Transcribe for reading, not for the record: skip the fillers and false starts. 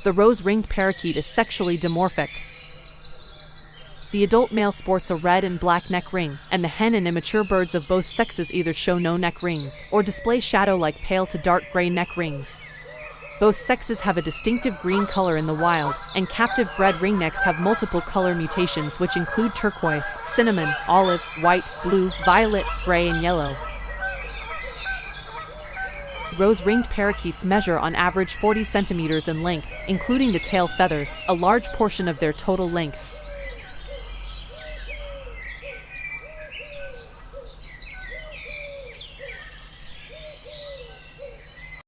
The rose-ringed parakeet is sexually dimorphic. The adult male sports a red and black neck ring, and the hen and immature birds of both sexes either show no neck rings, or display shadow-like pale to dark gray neck rings. Both sexes have a distinctive green color in the wild, and captive-bred ringnecks have multiple color mutations which include turquoise, cinnamon, olive, white, blue, violet, gray, and yellow. Rose-ringed parakeets measure on average 40 centimeters in length, including the tail feathers, a large portion of their total length.